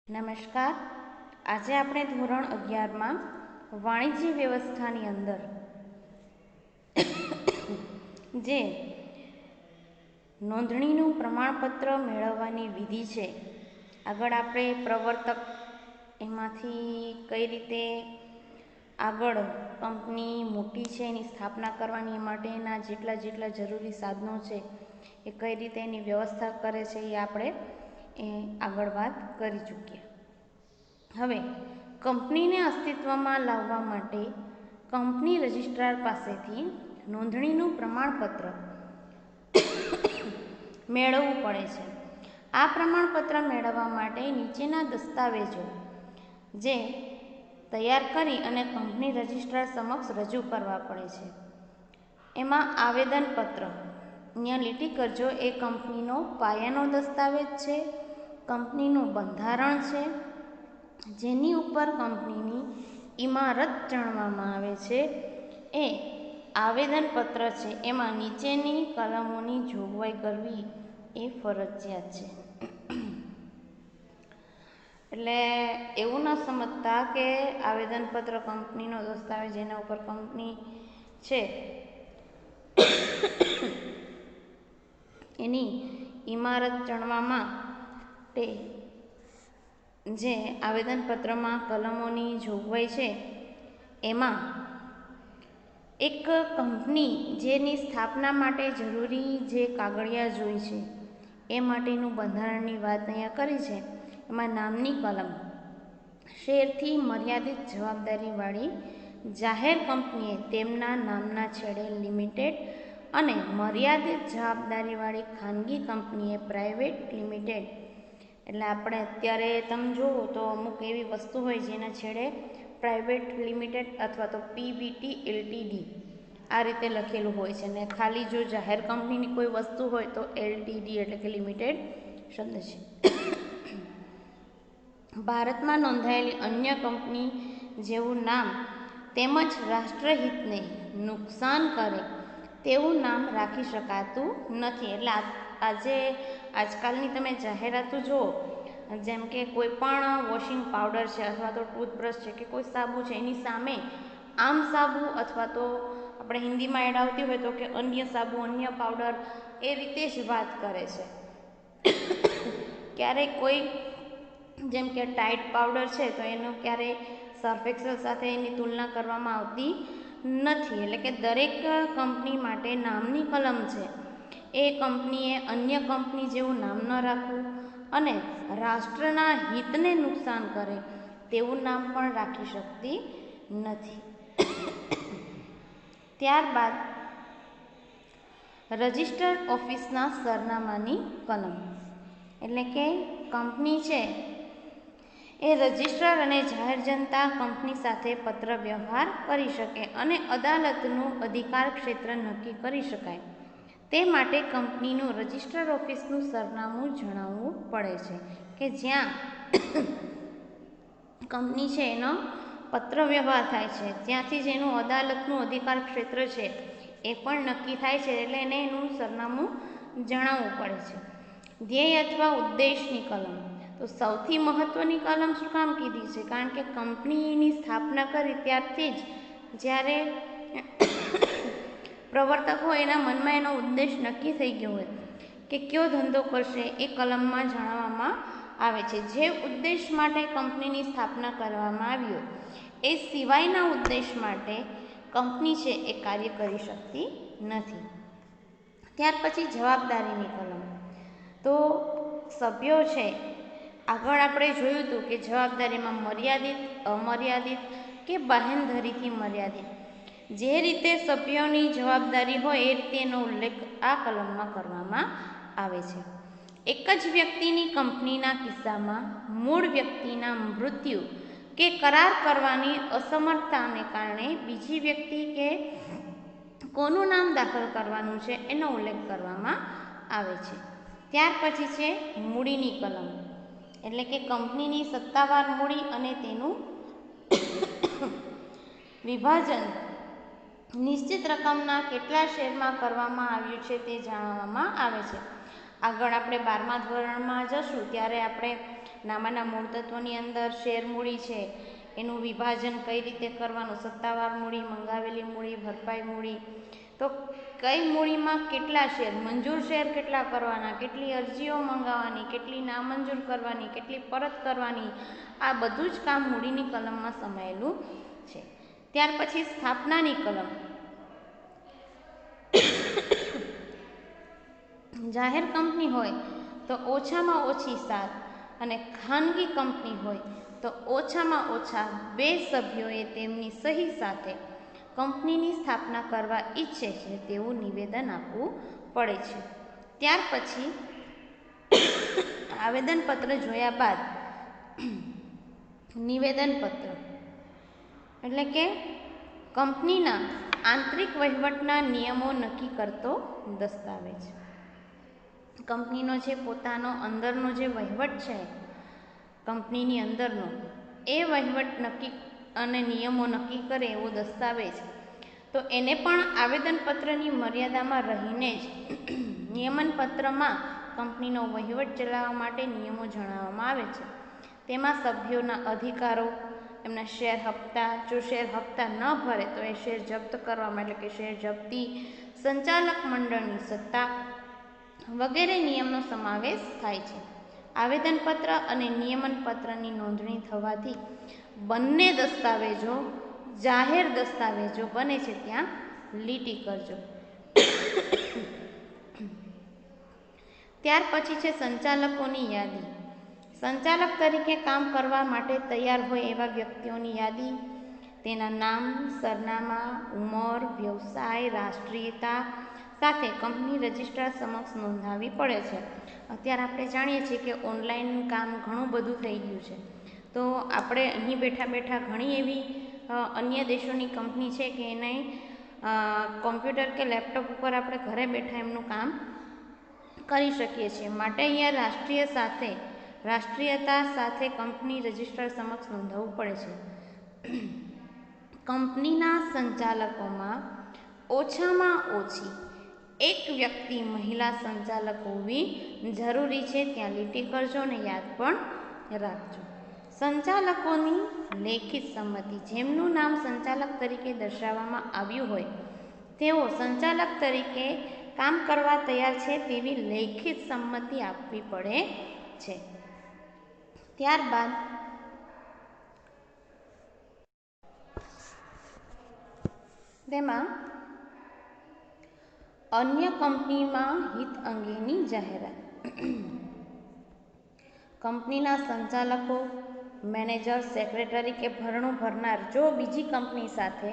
નમસ્કાર. આજે આપણે ધોરણ 11માં વાણિજ્ય વ્યવસ્થાની અંદર જે નોંધણીનું પ્રમાણપત્ર મેળવવાની વિધિ છે, આગળ આપણે પ્રવર્તક એમાંથી કઈ રીતે આગળ કંપની મોટી છે એની સ્થાપના કરવાની માટેના જેટલા જરૂરી સાધનો છે એ કઈ રીતે એની વ્યવસ્થા કરે છે એ આપણે આગળ વાત કરી ચૂક્યા. હવે કંપનીને અસ્તિત્વમાં લાવવા માટે કંપની રજિસ્ટ્રાર પાસેથી નોંધણીનું પ્રમાણપત્ર મેળવવું પડે છે. આ પ્રમાણપત્ર મેળવવા માટે નીચેના દસ્તાવેજો જે તૈયાર કરી અને કંપની રજિસ્ટ્રાર સમક્ષ રજૂ કરવા પડે છે. એમાં આવેદનપત્ર, અહીંયા લીટી કરજો, એ કંપનીનો પાયાનો દસ્તાવેજ છે, કંપનીનું બંધારણ છે, જેની ઉપર કંપનીની ઇમારત ચણવામાં આવે છે, એ આવેદનપત્ર છે. એમાં નીચેની કલમોની જોગવાઈ કરવી એ ફરજિયાત છે. એટલે એવું ન સમજતા કે આવેદનપત્ર કંપનીનો દસ્તાવેજ જેના ઉપર કંપની છે એની ઇમારત ચણવા માટે જે આવેદનપત્રમાં કલમોની જોગવાઈ છે એમાં એક કંપની જેની સ્થાપના માટે જરૂરી જે કાગળિયા જોઈ છે એ માટેનું બંધારણની વાત અહીંયા કરી છે. એમાં નામની કલમ, શેરથી મર્યાદિત જવાબદારીવાળી જાહેર કંપનીએ તેમના નામના છેડે લિમિટેડ અને મર્યાદિત જવાબદારીવાળી ખાનગી કંપનીએ પ્રાઇવેટ લિમિટેડ. એટલે આપણે અત્યારે તમે જુઓ તો અમુક એવી વસ્તુ હોય જેના છેડે પ્રાઇવેટ લિમિટેડ અથવા તો પીવીટી એલટીડી આ રીતે લખેલું હોય છે, ને ખાલી જો જાહેર કંપનીની કોઈ વસ્તુ હોય તો એલટીડી એટલે કે લિમિટેડ શબ્દ છે. ભારતમાં નોંધાયેલી અન્ય કંપની જેવું નામ તેમજ રાષ્ટ્રહિતને નુકસાન કરે તેવું નામ રાખી શકાતું નથી. એટલે આજકાલની તમે જાહેરાતો જુઓ, જેમ કે કોઈ પણ વોશિંગ પાવડર છે અથવા તો ટૂથબ્રશ છે કે કોઈ સાબુ છે, એની સામે આમ સાબુ અથવા તો આપણે હિન્દીમાં એડ આવતી હોય તો કે અન્ય સાબુ, અન્ય પાવડર, એ રીતે જ વાત કરે છે. ક્યારેય કોઈ જેમ કે ટાઇડ પાવડર છે તો એનો ક્યારેય સર્ફ એક્સેલ સાથે એની તુલના કરવામાં આવતી નથી. એટલે કે દરેક કંપની માટે નામની કલમ છે એ કંપનીએ અન્ય કંપની જેવું નામ ન રાખવું અને રાષ્ટ્રના હિતને નુકસાન કરે તેવું નામ પણ રાખી શકતી નથી. ત્યારબાદ રજિસ્ટર્ડ ઓફિસના સરનામાની કલમ, એટલે કે કંપની છે એ રજિસ્ટ્રાર અને જાહેર જનતા કંપની સાથે પત્ર વ્યવહાર કરી શકે અને અદાલતનું અધિકાર ક્ષેત્ર નક્કી કરી શકાય તે માટે કંપનીનું રજિસ્ટર ઓફિસનું સરનામું જણાવવું પડે છે, કે જ્યાં કંપની છે એનો પત્ર વ્યવહાર થાય છે, ત્યાંથી જ એનું અદાલતનું અધિકાર ક્ષેત્ર છે એ પણ નક્કી થાય છે. એટલે એને એનું સરનામું જણાવવું પડે છે. ધ્યેય અથવા ઉદ્દેશની કલમ, તો સૌથી મહત્વની કલમ શું કામ કીધી છે? કારણ કે કંપનીની સ્થાપના કરી ત્યારથી જ જ્યારે પ્રવર્તક હોય એના મનમાં એનો ઉદ્દેશ નક્કી થઈ ગયો હોય કે કયો ધંધો કરશે એ કલમમાં જણાવવામાં આવે છે. જે ઉદ્દેશ માટે કંપનીની સ્થાપના કરવામાં આવ્યો એ સિવાયના ઉદ્દેશ માટે કંપની છે એ કાર્ય કરી શકતી નથી. ત્યાર પછી જવાબદારીની કલમ, તો સભ્યો છે, આગળ આપણે જોયું હતું કે જવાબદારીમાં મર્યાદિત, અમર્યાદિત કે બાહેંધરીથી મર્યાદિત, જે રીતે સભ્યોની જવાબદારી હોય એ રીતે એનો ઉલ્લેખ આ કલમમાં કરવામાં આવે છે. એક જ વ્યક્તિની કંપનીના કિસ્સામાં મૂળ વ્યક્તિના મૃત્યુ કે કરાર કરવાની અસમર્થતાને કારણે બીજી વ્યક્તિ કે કોનું નામ દાખલ કરવાનું છે એનો ઉલ્લેખ કરવામાં આવે છે. ત્યાર પછી છે મૂડીની કલમ, એટલે કે કંપનીની સત્તાવાર મૂડી અને તેનું વિભાજન નિશ્ચિત રકમના કેટલા શેરમાં કરવામાં આવ્યું છે તે જણાવવામાં આવે છે. આગળ આપણે 12મા ધોરણમાં જશું ત્યારે આપણે નામાના મૂળ તત્વોની અંદર શેર મૂડી છે એનું વિભાજન કઈ રીતે કરવાનું, સત્તાવાર મૂડી, મંગાવેલી મૂડી, ભરપાઈ મૂડી, તો કઈ મૂડીમાં કેટલા શેર, મંજૂર શેર કેટલા કરવાના, કેટલી અરજીઓ મંગાવવાની, કેટલી નામંજૂર કરવાની, કેટલી પરત કરવાની, આ બધું જ કામ મૂડીની કલમમાં સમાયેલું છે. ત્યાર પછી સ્થાપનાની કલમ. જાહેર કંપની હોય તો ઓછામાં ઓછી 7 અને ખાનગી કંપની હોય તો ઓછામાં ઓછા 2 સભ્યોએ તેમની સહી સાથે કંપનીની સ્થાપના કરવા ઈચ્છે છે તેવું નિવેદન આપવું પડે છે. ત્યાર પછી આવેદનપત્ર જોયા બાદ નિવેદનપત્ર એટલે કે કંપનીના આંતરિક વહીવટના નિયમો નક્કી કરતો દસ્તાવેજ. કંપનીનો જે પોતાનો અંદરનો જે વહીવટ છે કંપનીની અંદરનો, એ વહીવટ નક્કી અને નિયમો નક્કી કરે એવો દસ્તાવેજ, તો એને પણ આવેદનપત્રની મર્યાદામાં રહીને જ નિયમનપત્રમાં કંપનીનો વહીવટ ચલાવવા માટે નિયમો જણાવવામાં આવે છે. તેમાં સભ્યોના અધિકારો, એમના શેર હપ્તા, જો શેર હપ્તા ન ભરે તો એ શેર જપ્ત કરવામાં એટલે કે શેર જપ્તી, સંચાલક મંડળની સત્તા વગેરે નિયમનો સમાવેશ થાય છે. આવેદનપત્ર અને નિયમનપત્રની નોંધણી થવાથી બંને દસ્તાવેજો જાહેર દસ્તાવેજો બને છે, ત્યાં લીટી કરજો. ત્યાર પછી છે સંચાલકોની યાદી. સંચાલક તરીકે કામ કરવા માટે તૈયાર હોય એવા વ્યક્તિઓની યાદી, તેના નામ, સરનામા, ઉંમર, વ્યવસાય, રાષ્ટ્રીયતા સાથે કંપની રજિસ્ટ્રાર સમક્ષ નોંધાવવી પડે છે. અત્યારે આપણે જાણીએ છીએ કે ઓનલાઈન કામ ઘણું બધું થઈ ગયું છે, તો આપણે અહીં બેઠા બેઠા ઘણી એવી અન્ય દેશોની કંપની છે કે એને કોમ્પ્યુટર કે લેપટોપ ઉપર આપણે ઘરે બેઠા એમનું કામ કરી શકીએ છીએ. માટે અહીંયા રાષ્ટ્રીયતા સાથે કંપની રજિસ્ટ્રાર સમક્ષ નોંધાવવું પડે છે. કંપનીના સંચાલકોમાં ઓછામાં ઓછી 1 વ્યક્તિ મહિલા સંચાલક હોવી જરૂરી છે, ત્યાં લીટી કરજો અને યાદ પણ રાખજો. સંચાલકોની લેખિત સંમતિ. જેમનું નામ સંચાલક તરીકે દર્શાવવામાં આવ્યું હોય તેઓ સંચાલક તરીકે કામ કરવા તૈયાર છે તેવી લેખિત સંમતિ આપવી પડે છે. ત્યારબાદ તેમાં અન્ય કંપનીમાં હિત અંગેની જાહેરાત. કંપનીના સંચાલકો, મેનેજર, સેક્રેટરી કે ભરણું ભરનાર જો બીજી કંપની સાથે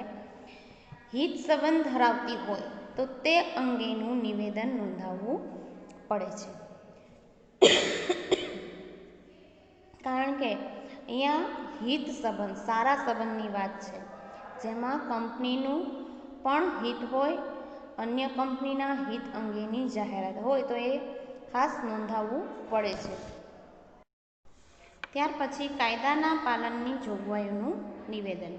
હિત સંબંધ ધરાવતી હોય તો તે અંગેનું નિવેદન નોંધાવવું પડે છે. કારણ કે અહીંયા હિત સંબંધ, સારા સંબંધની વાત છે, જેમાં કંપનીનું પણ હિત હોય, અન્ય કંપનીના હિત અંગેની જાહેરાત હોય તો એ ખાસ નોંધાવવું પડે છે. ત્યાર પછી કાયદાના પાલનની જોગવાઈઓનું નિવેદન.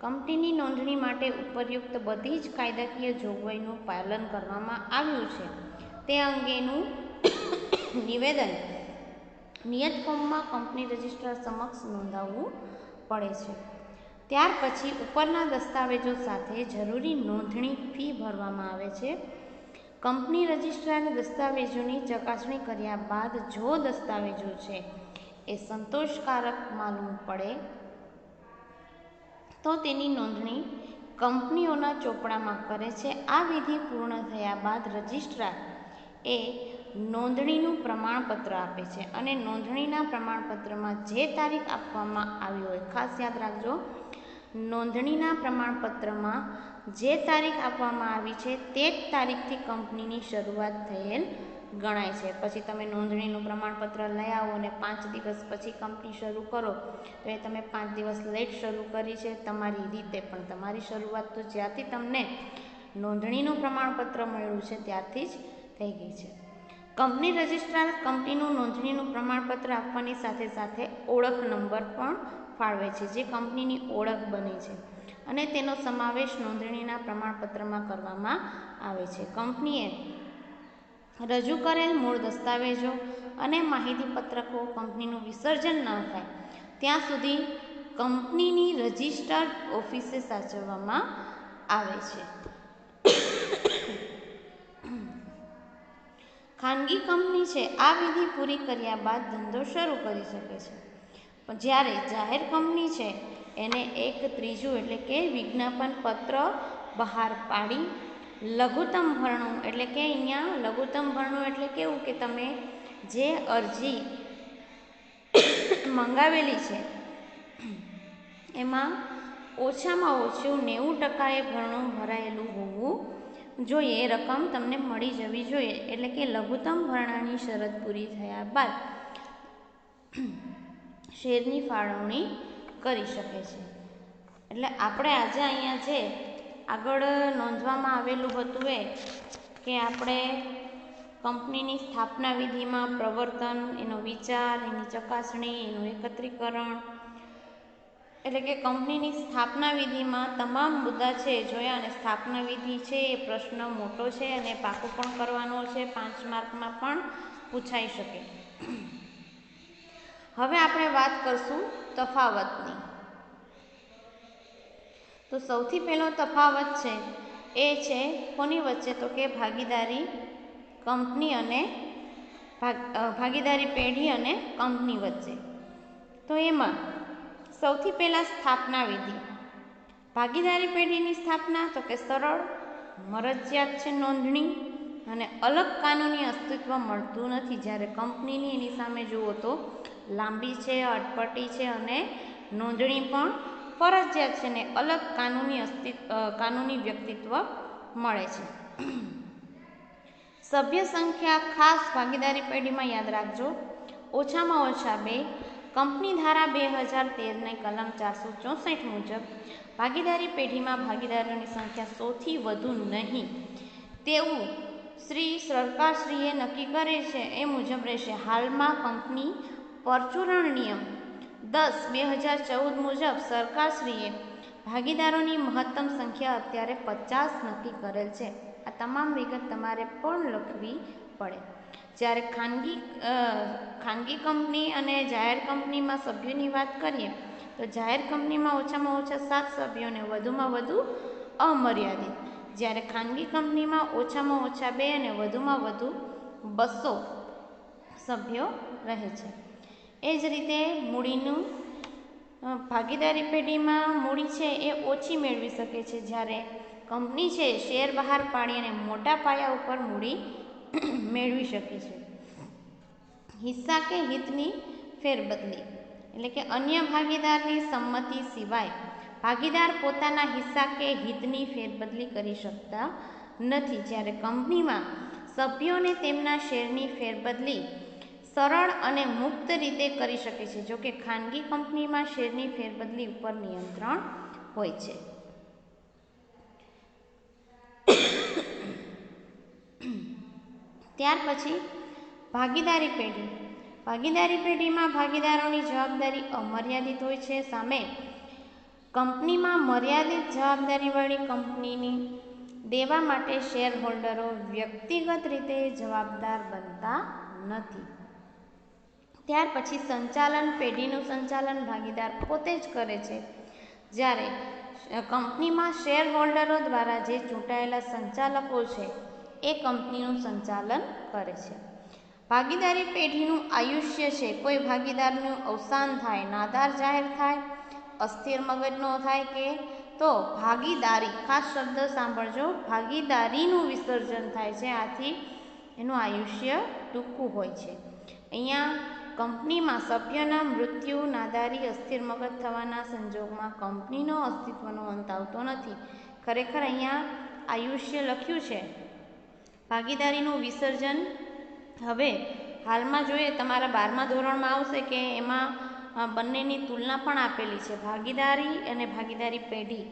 કંપનીની નોંધણી માટે ઉપર્યુક્ત બધી જ કાયદાકીય જોગવાઈનું પાલન કરવામાં આવ્યું છે તે અંગેનું નિવેદન નિયત ફોર્મમાં કંપની રજિસ્ટ્રાર સમક્ષ નોંધાવવું પડે છે. ત્યાર પછી ઉપરના દસ્તાવેજો સાથે જરૂરી નોંધણી ફી ભરવામાં આવે છે. કંપની રજિસ્ટ્રારે દસ્તાવેજોની ચકાસણી કર્યા બાદ જો દસ્તાવેજો છે એ સંતોષકારક માલુમ પડે તો તેની નોંધણી કંપનીઓના ચોપડામાં કરે છે. આ વિધિ પૂર્ણ થયા બાદ રજિસ્ટ્રાર એ નોંધણીનું પ્રમાણપત્ર આપે છે અને નોંધણીના પ્રમાણપત્રમાં જે તારીખ આપવામાં આવી હોય, ખાસ યાદ રાખજો, નોંધણીના પ્રમાણપત્રમાં જે તારીખ આપવામાં આવી છે તે જ તારીખથી કંપનીની શરૂઆત થયેલ ગણાય છે. પછી તમે નોંધણીનું પ્રમાણપત્ર લઈ આવો અને 5 દિવસ પછી કંપની શરૂ કરો તો એ તમે 5 દિવસ લેટ શરૂ કરી છે તમારી રીતે, પણ તમારી શરૂઆત તો જ્યારથી તમને નોંધણીનું પ્રમાણપત્ર મળ્યું છે ત્યારથી જ થઈ ગઈ છે. કંપની રજિસ્ટ્રાર કંપનીનું નોંધણીનું પ્રમાણપત્ર આપવાની સાથે સાથે ઓળખ નંબર પણ ફાળવે છે, જે કંપનીની ઓળખ બને છે અને તેનો સમાવેશ નોંધણીના પ્રમાણપત્રમાં કરવામાં આવે છે. કંપનીએ રજૂ કરેલ મૂળ દસ્તાવેજો અને માહિતી પત્રકો કંપનીનું વિસર્જન ન થાય ત્યાં સુધી કંપનીની રજિસ્ટર્ડ ઓફિસે સાચવવામાં આવે છે. ખાનગી કંપની છે આ વિધિ પૂરી કર્યા બાદ ધંધો શરૂ કરી શકે છે. પણ જ્યારે જાહેર કંપની છે એને 1/3 એટલે કે વિજ્ઞાપન પત્ર બહાર પાડી લઘુત્તમ ભરણું એટલે કે અહીંયા લઘુત્તમ ભરણું એટલે કેવું કે તમે જે અરજી મંગાવેલી છે એમાં ઓછામાં ઓછું 90% ભરણું ભરાયેલું હોવું જોઈએ. એ રકમ તમને મળી જવી જોઈએ. એટલે કે લઘુત્તમ ભરણાની શરત પૂરી થયા બાદ શેરની ફાળવણી કરી શકે છે. એટલે આપણે આજે અહીંયા જે આગળ નોંધવામાં આવેલું હતું એ કે આપણે કંપનીની સ્થાપના વિધિમાં પ્રવર્તન, એનો વિચાર, એની ચકાસણી, એનું એકત્રીકરણ એટલે કે કંપનીની સ્થાપના વિધિમાં તમામ મુદ્દા છે જોયા. અને સ્થાપના વિધિ છે એ પ્રશ્ન મોટો છે અને પાકો પણ કરવાનો છે, 5 માર્કમાં પણ પૂછાઈ શકે. હવે આપણે વાત કરશું તફાવતની. તો સૌથી પહેલો તફાવત છે એ છે કોની વચ્ચે? તો કે ભાગીદારી કંપની અને ભાગીદારી પેઢી અને કંપની વચ્ચે. તો એમાં સૌથી પહેલાં સ્થાપના વિધિ. ભાગીદારી પેઢીની સ્થાપના તો કે સરળ, મરજિયાત છે નોંધણી અને અલગ કાનૂની અસ્તિત્વ મળતું નથી. જ્યારે કંપનીની એની સામે જુઓ તો લાંબી છે, અટપટી છે અને નોંધણી પણ ફરજિયાત છે ને અલગ કાનૂની વ્યક્તિત્વ મળે છે. સભ્ય સંખ્યા ખાસ ભાગીદારી પેઢીમાં યાદ રાખજો, ઓછામાં ઓછા 2. કંપની ધારા 2013 કલમ 464 મુજબ ભાગીદારી પેઢીમાં ભાગીદારોની સંખ્યા 100થી વધુ નહીં તેવું સરકારશ્રીએ નક્કી કરે છે એ મુજબ રહેશે. હાલમાં કંપની પરચુરણ નિયમ 10/2014 મુજબ સરકારશ્રીએ ભાગીદારોની મહત્તમ સંખ્યા અત્યારે 50 નક્કી કરેલ છે. આ તમામ વિગત તમારે પણ લખવી પડે. જ્યારે ખાનગી કંપની અને જાહેર કંપનીમાં સભ્યોની વાત કરીએ તો જાહેર કંપનીમાં ઓછામાં ઓછા 7 સભ્યો અને વધુમાં વધુ અમર્યાદિત. જ્યારે ખાનગી કંપનીમાં ઓછામાં ઓછા 2 અને વધુમાં વધુ 200 સભ્યો રહે છે. એ જ રીતે મૂડીનું ભાગીદારી પેઢીમાં મૂડી છે એ ઓછી મેળવી શકે છે. જ્યારે કંપની છે શેર બહાર પાડી અને મોટા પાયા ઉપર મૂડી મેળવી શકે છે. હિસ્સા કે હિતની ફેરબદલી એટલે કે અન્ય ભાગીદારની સંમતિ સિવાય ભાગીદાર પોતાના હિસ્સા કે હિતની ફેરબદલી કરી શકતા નથી. જ્યારે કંપનીમાં સભ્યોને તેમના શેરની ફેરબદલી સરળ અને મુક્ત રીતે કરી શકે છે. જો કે ખાનગી કંપનીમાં શેરની ફેરબદલી ઉપર નિયંત્રણ હોય છે. ત્યાર પછી ભાગીદારી પેઢી. ભાગીદારી પેઢીમાં ભાગીદારોની જવાબદારી અમર્યાદિત હોય છે. સામે કંપનીમાં મર્યાદિત જવાબદારીવાળી કંપનીની દેવા માટે શેર હોલ્ડરો વ્યક્તિગત રીતે જવાબદાર બનતા નથી. ત્યાર પછી સંચાલન. પેઢીનું સંચાલન ભાગીદાર પોતે જ કરે છે. જ્યારે કંપનીમાં શેર હોલ્ડરો દ્વારા જે ચૂંટાયેલા સંચાલકો છે એ કંપનીનું સંચાલન કરે છે. ભાગીદારી પેઢીનું આયુષ્ય છે. કોઈ ભાગીદારનું અવસાન થાય, નાદાર જાહેર થાય, અસ્થિર મગજનો થાય કે તો ભાગીદારી, ખાસ શબ્દ સાંભળજો, ભાગીદારીનું વિસર્જન થાય છે. આથી એનું આયુષ્ય ટૂંકું હોય છે. અહીંયા કંપનીમાં સભ્યના મૃત્યુ, નાદારી, અસ્થિર મગજ થવાના સંજોગમાં કંપનીનો અસ્તિત્વનો અંત આવતો નથી. ખરેખર અહીંયા આયુષ્ય લખ્યું છે. ભાગીદારીનું વિસર્જન હવે હાલમાં જોઈએ તમારા 12મા ધોરણમાં આવશે કે એમાં બંનેની તુલના પણ આપેલી છે. ભાગીદારી અને ભાગીદારી પેઢી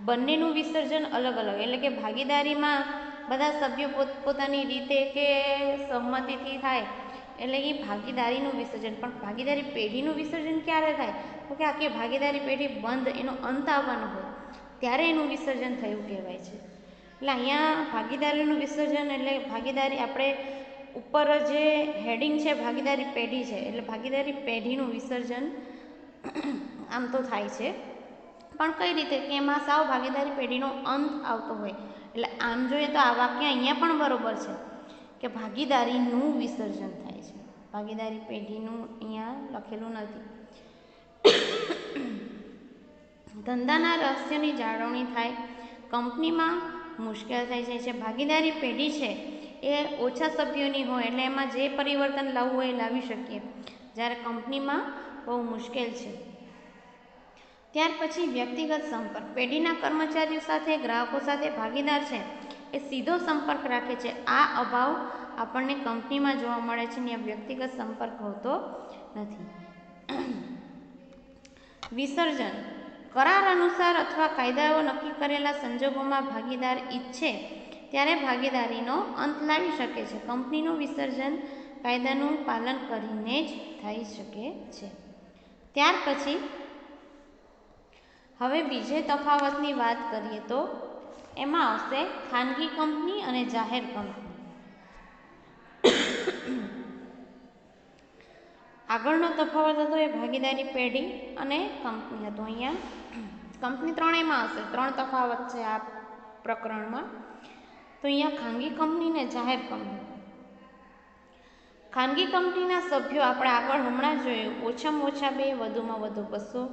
બંનેનું વિસર્જન અલગ અલગ. એટલે કે ભાગીદારીમાં બધા સભ્યો પોતપોતાની રીતે કે સહમતિથી થાય એટલે કે ભાગીદારીનું વિસર્જન. પણ ભાગીદારી પેઢીનું વિસર્જન ક્યારે થાય? તો કે આખી ભાગીદારી પેઢી બંધ, એનો અંત આવવાનો હોય ત્યારે એનું વિસર્જન થયું કહેવાય છે. એટલે અહીંયા ભાગીદારીનું વિસર્જન એટલે ભાગીદારી આપણે ઉપર જે હેડિંગ છે ભાગીદારી પેઢી છે, એટલે ભાગીદારી પેઢીનું વિસર્જન આમ તો થાય છે, પણ કઈ રીતે કે એમાં સાવ ભાગીદારી પેઢીનો અંત આવતો હોય. એટલે આમ જોઈએ તો આ વાક્ય અહીંયા પણ બરોબર છે કે ભાગીદારીનું વિસર્જન થાય છે, ભાગીદારી પેઢીનું અહીંયા લખેલું નથી. ધંધાના રહસ્યની જાળવણી થાય, કંપનીમાં મુશ્કેલ થઈ જાય છે. ભાગીદારી પેઢી છે એ ઓછા સભ્યોની હોય એટલે એમાં જે પરિવર્તન લાવવું હોય એ લાવી શકીએ, જ્યારે કંપનીમાં બહુ મુશ્કેલ છે. ત્યાર પછી વ્યક્તિગત સંપર્ક, પેઢીના કર્મચારીઓ સાથે ગ્રાહકો સાથે ભાગીદાર છે એ સીધો સંપર્ક રાખે છે. આ અભાવ આપણને કંપનીમાં જોવા મળે છે, ત્યાં વ્યક્તિગત સંપર્ક હોતો નથી. વિસર્જન, કરાર અનુસાર અથવા કાયદાઓ નક્કી કરેલા સંજોગોમાં ભાગીદાર ઈચ્છે ત્યારે ભાગીદારીનો અંત લાવી શકે છે. કંપનીનું વિસર્જન કાયદાનું પાલન કરીને જ થઈ શકે છે. ત્યાર પછી હવે બીજે તફાવતની વાત કરીએ તો એમાં આવશે ખાનગી કંપની અને જાહેર કંપની. આગળનો તફાવત હતો એ ભાગીદારી પેઢી અને કંપની હતો. અહીંયા કંપની ત્રણેયમાં આવશે, 3 તફાવત છે આ પ્રકરણમાં. તો અહીંયા ખાનગી કંપની ને જાહેર કંપની. ખાનગી કંપનીના સભ્યો આપણે આગળ હમણાં જોયું ઓછામાં ઓછા 2, વધુમાં વધુ 200,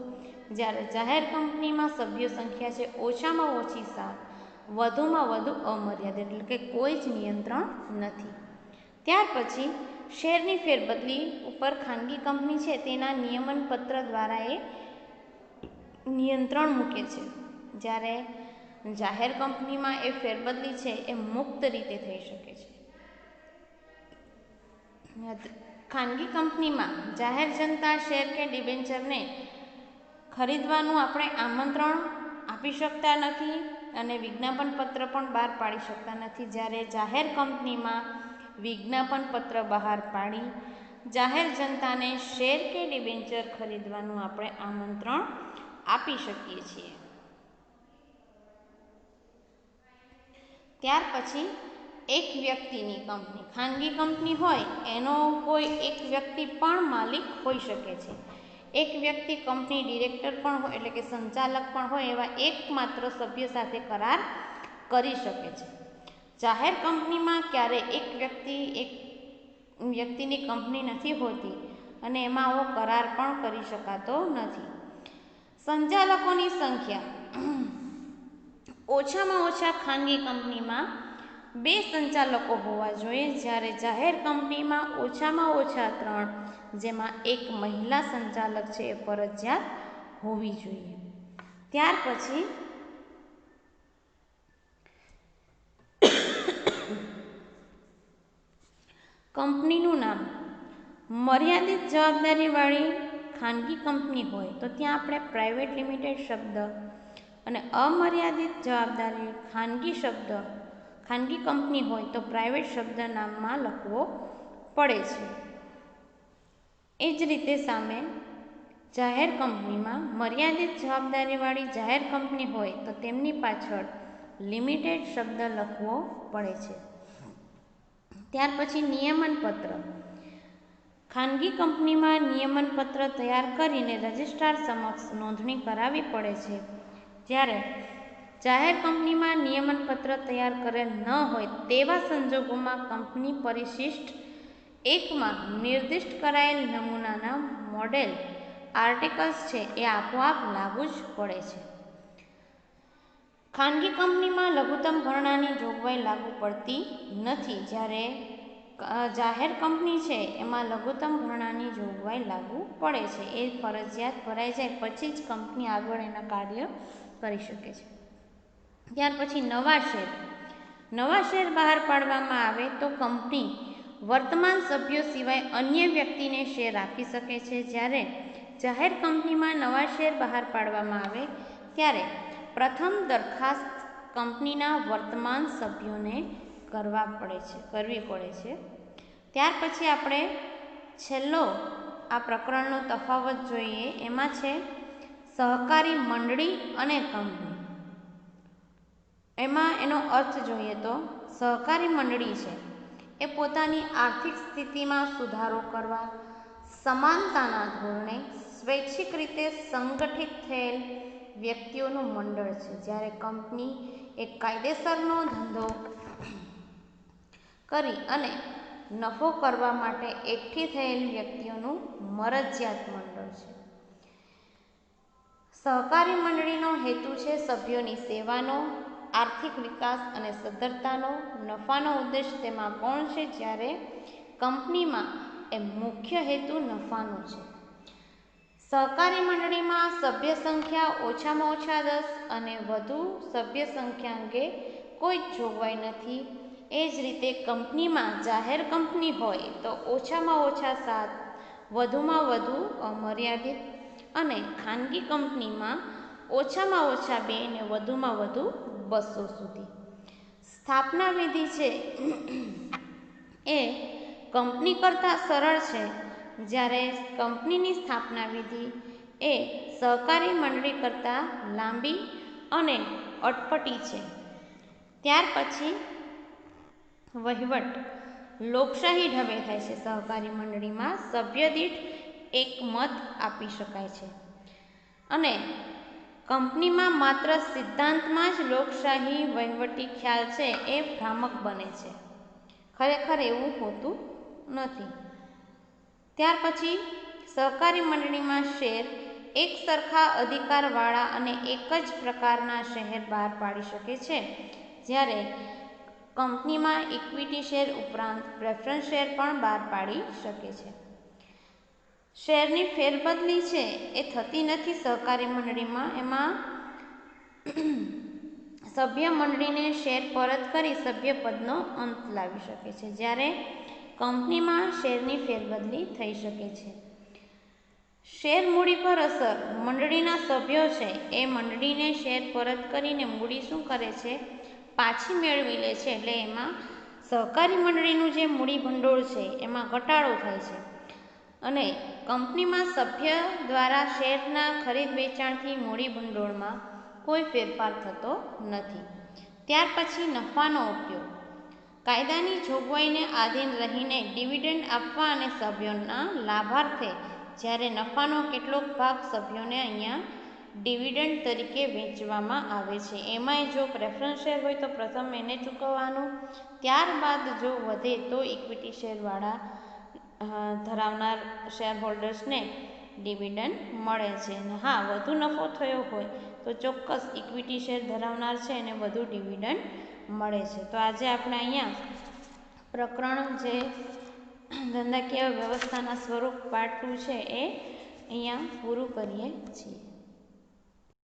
જ્યારે જાહેર કંપનીમાં સભ્યો સંખ્યા છે ઓછામાં ઓછી 7, વધુમાં વધુ અમર્યાદિત, એટલે કે કોઈ જ નિયંત્રણ નથી. ત્યાર પછી શેરની ફેરબદલી ઉપર ખાનગી કંપની છે તેના નિયમન પત્ર દ્વારા એ નિયંત્રણ મૂકે છે, જ્યારે જાહેર કંપનીમાં એ ફેરબદલી છે એ મુક્ત રીતે થઈ શકે છે. ખાનગી કંપનીમાં જાહેર જનતા શેર કે ડિબેન્ચરને ખરીદવાનું આપણે આમંત્રણ આપી શકતા નથી અને વિજ્ઞાપન પત્ર પણ બહાર પાડી શકતા નથી, જ્યારે જાહેર કંપનીમાં વિજ્ઞાપન પત્ર બહાર પાડી જાહેર જનતાને શેર કે ડિબેન્ચર ખરીદવાનું આપણે આમંત્રણ આપી શકીએ છીએ. ત્યાર પછી એક વ્યક્તિની કંપની, ખાનગી કંપની હોય એનો કોઈ એક વ્યક્તિ પણ માલિક હોઈ શકે છે. એક વ્યક્તિ કંપની ડિરેક્ટર પણ હોય એટલે કે સંચાલક પણ હોય એવા એકમાત્ર સભ્ય સાથે કરાર કરી શકે છે. જાહેર કંપનીમાં ક્યારે એક વ્યક્તિની કંપની નથી હોતી અને એમાં આવો કરાર પણ કરી શકાતો નથી. સંચાલકોની સંખ્યા, ઓછામાં ઓછા ખાનગી કંપનીમાં 2 સંચાલકો હોવા જોઈએ, જ્યારે જાહેર કંપનીમાં ઓછામાં ઓછા 3, જેમાં એક મહિલા સંચાલક છે એ ફરજિયાત હોવી જોઈએ. ત્યાર પછી કંપનીનું નામ, મર્યાદિત જવાબદારીવાળી ખાનગી કંપની હોય તો ત્યાં આપણે પ્રાઇવેટ લિમિટેડ શબ્દ અને અમર્યાદિત જવાબદારી ખાનગી કંપની હોય તો પ્રાઇવેટ શબ્દ નામમાં લખવો પડે છે. એ જ રીતે સામે જાહેર કંપનીમાં મર્યાદિત જવાબદારીવાળી જાહેર કંપની હોય તો તેમની પાછળ લિમિટેડ શબ્દ લખવો પડે છે. ત્યાર પછી નિયમન પત્ર, ખાનગી કંપનીમાં નિયમન પત્ર તૈયાર કરીને રજિસ્ટ્રાર સમક્ષ નોંધણી કરાવવી પડે છે, જ્યારે જાહેર કંપનીમાં નિયમન પત્ર તૈયાર કરેલ ન હોય તેવા સંજોગોમાં કંપની પરિશિષ્ટ 1માં નિર્દિષ્ટ કરાયેલ નમૂનાના મોડેલ આર્ટિકલ્સ છે એ આપોઆપ લાગુ જ પડે છે. ખાનગી કંપનીમાં લઘુત્તમ ભરણાની જોગવાઈ લાગુ પડતી નથી, જ્યારે જાહેર કંપની છે એમાં લઘુત્તમ ભરણાની જોગવાઈ લાગુ પડે છે. એ ફરજિયાત ભરાઈ જાય પછી જ કંપની આગળ એના કાર્ય કરી શકે છે. ત્યાર પછી નવા શેર બહાર પાડવામાં આવે તો કંપની વર્તમાન સભ્યો સિવાય અન્ય વ્યક્તિને શેર આપી શકે છે, જ્યારે જાહેર કંપનીમાં નવા શેર બહાર પાડવામાં આવે ત્યારે પ્રથમ દરખાસ્ત કંપનીના વર્તમાન સભ્યોને કરવી પડે છે. ત્યાર પછી આપણે છેલ્લો આ પ્રકરણનો તફાવત જોઈએ, એમાં છે સહકારી મંડળી અને કંપની. એમાં એનો અર્થ જોઈએ તો સહકારી મંડળી છે એ પોતાની આર્થિક સ્થિતિમાં સુધારો કરવા સમાનતાના ધોરણે સ્વૈચ્છિક રીતે સંગઠિત થયેલ વ્યક્તિઓનું મંડળ છે. જ્યારે કંપની એક કાયદેસરનો ધંધો કરી અને નફો કરવા માટે એકઠી થયેલ વ્યક્તિઓનું મરજિયાત મંડળ છે. સહકારી મંડળીનો હેતુ છે સભ્યોની સેવાનો, આર્થિક વિકાસ અને સદ્ધરતાનો. નફાનો ઉદ્દેશ તેમાં ગૌણ છે, જ્યારે કંપનીમાં એ મુખ્ય હેતુ નફાનો છે. સહકારી મંડળીમાં સભ્ય સંખ્યા ઓછામાં ઓછા 10 અને વધુ સભ્ય સંખ્યા અંગે કોઈ જ જોગવાઈ નથી. એ જ રીતે કંપનીમાં જાહેર કંપની હોય તો ઓછામાં ઓછા 7, વધુમાં વધુ અમર્યાદિત, અને ખાનગી કંપનીમાં ઓછામાં ઓછા 2 ને વધુમાં વધુ 200 સુધી. સ્થાપના વિધિ છે એ કંપની કરતાં સરળ છે, જ્યારે કંપનીની સ્થાપના વિધિ એ સહકારી મંડળી કરતાં લાંબી અને અટપટી છે. ત્યાર પછી વહીવટ લોકશાહી ઢબે થાય છે. સહકારી મંડળીમાં સભ્ય દીઠ એક મત આપી શકાય છે અને કંપનીમાં માત્ર સિદ્ધાંતમાં જ લોકશાહી વહીવટી ખ્યાલ છે એ ભ્રામક બને છે. ખરેખર એવું હોતું નથી. ત્યાર પછી સહકારી મંડળીમાં શેર એક સરખા અધિકારવાળા અને એક જ પ્રકારના શેર બહાર પાડી શકે છે, જ્યારે કંપનીમાં ઇક્વિટી શેર ઉપરાંત પ્રેફરન્સ શેર પણ બહાર પાડી શકે છે. શેરની ફેરબદલી છે એ થતી નથી સહકારી મંડળીમાં. એમાં સભ્ય મંડળીને શેર પરત કરી સભ્યપદનો અંત લાવી શકે છે, જ્યારે કંપનીમાં શેરની ફેરબદલી થઈ શકે છે. શેર મૂડી પર અસર. મંડળીના સભ્યો છે એ મંડળીને શેર પરત કરીને મૂડી શું કરે છે? પાછી મેળવી લે છે. એટલે એમાં સહકારી મંડળીનું જે મૂડી ભંડોળ છે એમાં ઘટાડો થાય છે અને કંપનીમાં સભ્ય દ્વારા શેરના ખરીદ વેચાણથી મૂડી ભંડોળમાં કોઈ ફેરફાર થતો નથી. ત્યાર પછી નફાનો ઉપયોગ. કાયદાની જોગવાઈને આધીન રહીને ડિવિડન્ડ આપવા અને સભ્યોના લાભાર્થે જ્યારે નફાનો કેટલોક ભાગ સભ્યોને અહીંયા ડિવિડન્ડ તરીકે વેચવામાં આવે છે. એમાંય જો પ્રેફરન્સ શેર હોય તો પ્રથમ એને ચૂકવવાનું, ત્યારબાદ જો વધે તો ઇક્વિટી શેરવાળા ધરાવનાર શેર હોલ્ડર્સને ડિવિડન્ડ મળે છે. અને હા, વધુ નફો થયો હોય તો ચોક્કસ ઇક્વિટી શેર ધરાવનાર છે એને વધુ ડિવિડન્ડ મળે છે. તો આજે આપણે અહીંયા પ્રકરણ જે ધંધાકીય વ્યવસ્થાના સ્વરૂપ પાર્ટ 2 છે એ અહીંયા પૂરું કરીએ છીએ.